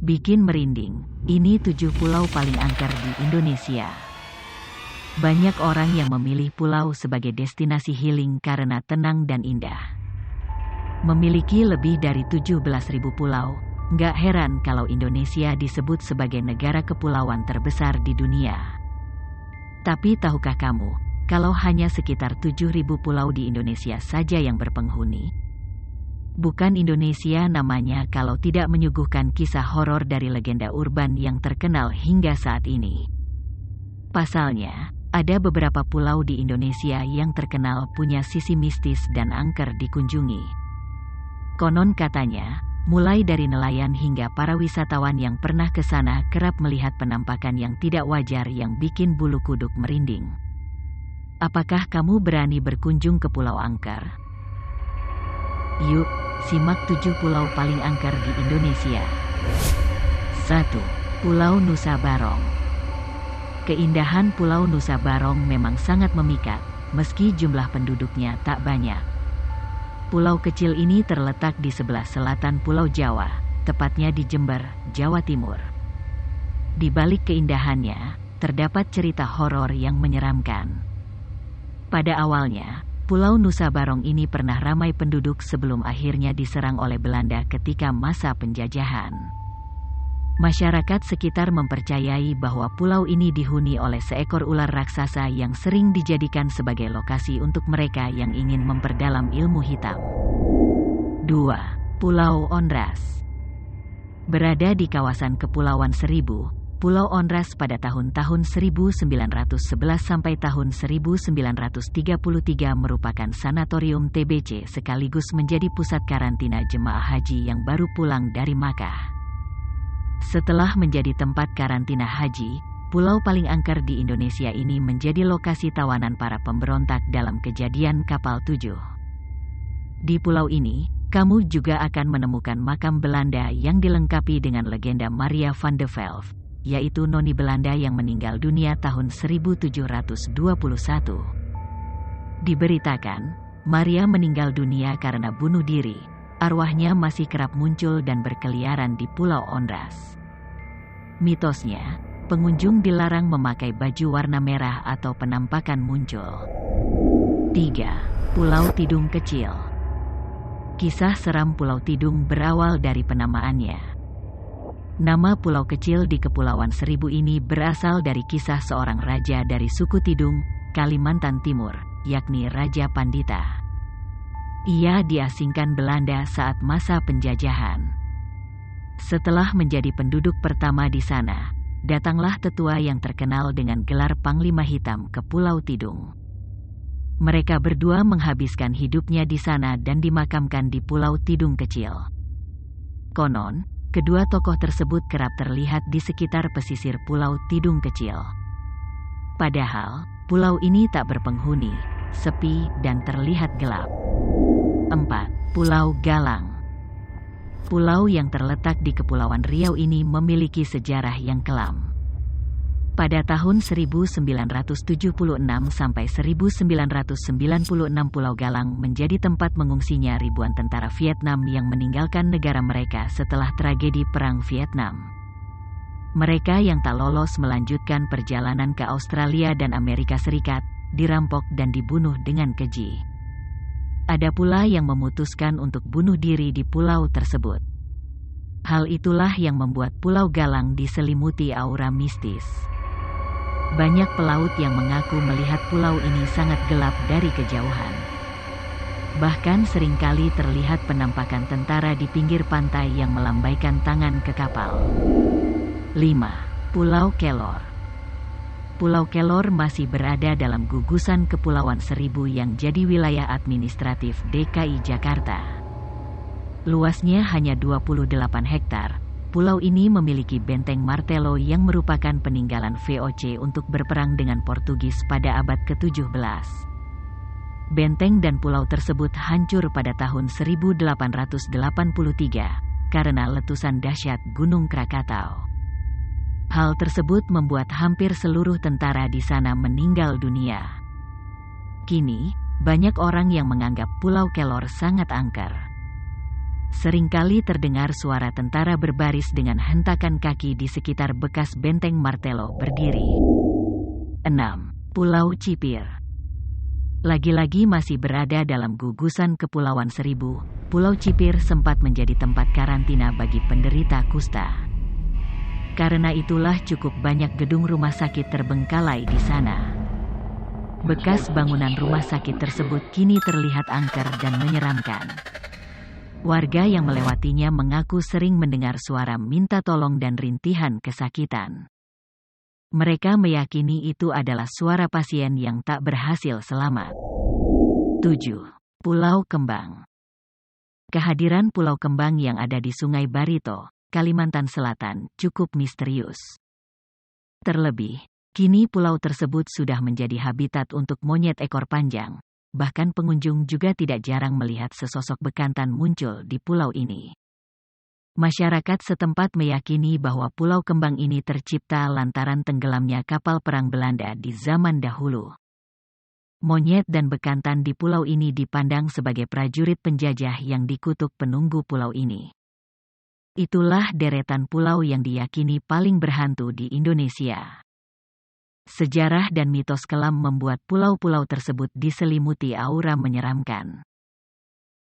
Bikin merinding, ini 7 pulau paling angker di Indonesia. Banyak orang yang memilih pulau sebagai destinasi healing karena tenang dan indah. Memiliki lebih dari 17.000 pulau, nggak heran kalau Indonesia disebut sebagai negara kepulauan terbesar di dunia. Tapi tahukah kamu, kalau hanya sekitar 7.000 pulau di Indonesia saja yang berpenghuni? Bukan Indonesia namanya kalau tidak menyuguhkan kisah horor dari legenda urban yang terkenal hingga saat ini. Pasalnya, ada beberapa pulau di Indonesia yang terkenal punya sisi mistis dan angker dikunjungi. Konon katanya, mulai dari nelayan hingga para wisatawan yang pernah ke sana kerap melihat penampakan yang tidak wajar yang bikin bulu kuduk merinding. Apakah kamu berani berkunjung ke Pulau Angker? Yuk, simak 7 pulau paling angker di Indonesia. 1. Pulau Nusa Barong. Keindahan Pulau Nusa Barong memang sangat memikat, meski jumlah penduduknya tak banyak. Pulau kecil ini terletak di sebelah selatan Pulau Jawa, tepatnya di Jember, Jawa Timur. Di balik keindahannya, terdapat cerita horor yang menyeramkan. Pada awalnya, Pulau Nusa Barong ini pernah ramai penduduk sebelum akhirnya diserang oleh Belanda ketika masa penjajahan. Masyarakat sekitar mempercayai bahwa pulau ini dihuni oleh seekor ular raksasa yang sering dijadikan sebagai lokasi untuk mereka yang ingin memperdalam ilmu hitam. 2. Pulau Onrus. Berada di kawasan Kepulauan Seribu, Pulau Onrus pada tahun-tahun 1911 sampai tahun 1933 merupakan sanatorium TBC sekaligus menjadi pusat karantina jemaah haji yang baru pulang dari Makkah. Setelah menjadi tempat karantina haji, pulau paling angker di Indonesia ini menjadi lokasi tawanan para pemberontak dalam kejadian Kapal 7. Di pulau ini, kamu juga akan menemukan makam Belanda yang dilengkapi dengan legenda Maria van de Velde, yaitu noni Belanda yang meninggal dunia tahun 1721. Diberitakan, Maria meninggal dunia karena bunuh diri. Arwahnya masih kerap muncul dan berkeliaran di Pulau Onrus. Mitosnya, pengunjung dilarang memakai baju warna merah atau penampakan muncul. 3. Pulau Tidung Kecil. Kisah seram Pulau Tidung berawal dari penamaannya. Nama pulau kecil di Kepulauan Seribu ini berasal dari kisah seorang raja dari suku Tidung, Kalimantan Timur, yakni Raja Pandita. Ia diasingkan Belanda saat masa penjajahan. Setelah menjadi penduduk pertama di sana, datanglah tetua yang terkenal dengan gelar Panglima Hitam ke Pulau Tidung. Mereka berdua menghabiskan hidupnya di sana dan dimakamkan di Pulau Tidung Kecil. Konon, kedua tokoh tersebut kerap terlihat di sekitar pesisir Pulau Tidung Kecil. Padahal, pulau ini tak berpenghuni, sepi dan terlihat gelap. 4. Pulau Galang. Pulau yang terletak di Kepulauan Riau ini memiliki sejarah yang kelam. Pada tahun 1976 sampai 1996 Pulau Galang menjadi tempat mengungsinya ribuan tentara Vietnam yang meninggalkan negara mereka setelah tragedi Perang Vietnam. Mereka yang tak lolos melanjutkan perjalanan ke Australia dan Amerika Serikat, dirampok dan dibunuh dengan keji. Ada pula yang memutuskan untuk bunuh diri di pulau tersebut. Hal itulah yang membuat Pulau Galang diselimuti aura mistis. Banyak pelaut yang mengaku melihat pulau ini sangat gelap dari kejauhan. Bahkan seringkali terlihat penampakan tentara di pinggir pantai yang melambaikan tangan ke kapal. 5. Pulau Kelor. Pulau Kelor masih berada dalam gugusan Kepulauan Seribu yang jadi wilayah administratif DKI Jakarta. Luasnya hanya 28 hektar. Pulau ini memiliki benteng Martello yang merupakan peninggalan VOC untuk berperang dengan Portugis pada abad ke-17. Benteng dan pulau tersebut hancur pada tahun 1883 karena letusan dahsyat Gunung Krakatau. Hal tersebut membuat hampir seluruh tentara di sana meninggal dunia. Kini, banyak orang yang menganggap Pulau Kelor sangat angker. Seringkali terdengar suara tentara berbaris dengan hentakan kaki di sekitar bekas benteng Martello berdiri. 6. Pulau Cipir. Lagi-lagi masih berada dalam gugusan Kepulauan Seribu, Pulau Cipir sempat menjadi tempat karantina bagi penderita kusta. Karena itulah cukup banyak gedung rumah sakit terbengkalai di sana. Bekas bangunan rumah sakit tersebut kini terlihat angker dan menyeramkan. Warga yang melewatinya mengaku sering mendengar suara minta tolong dan rintihan kesakitan. Mereka meyakini itu adalah suara pasien yang tak berhasil selamat. 7. Pulau Kembang. Kehadiran Pulau Kembang yang ada di Sungai Barito, Kalimantan Selatan, cukup misterius. Terlebih, kini pulau tersebut sudah menjadi habitat untuk monyet ekor panjang. Bahkan pengunjung juga tidak jarang melihat sesosok bekantan muncul di pulau ini. Masyarakat setempat meyakini bahwa Pulau Kembang ini tercipta lantaran tenggelamnya kapal perang Belanda di zaman dahulu. Monyet dan bekantan di pulau ini dipandang sebagai prajurit penjajah yang dikutuk penunggu pulau ini. Itulah deretan pulau yang diyakini paling berhantu di Indonesia. Sejarah dan mitos kelam membuat pulau-pulau tersebut diselimuti aura menyeramkan.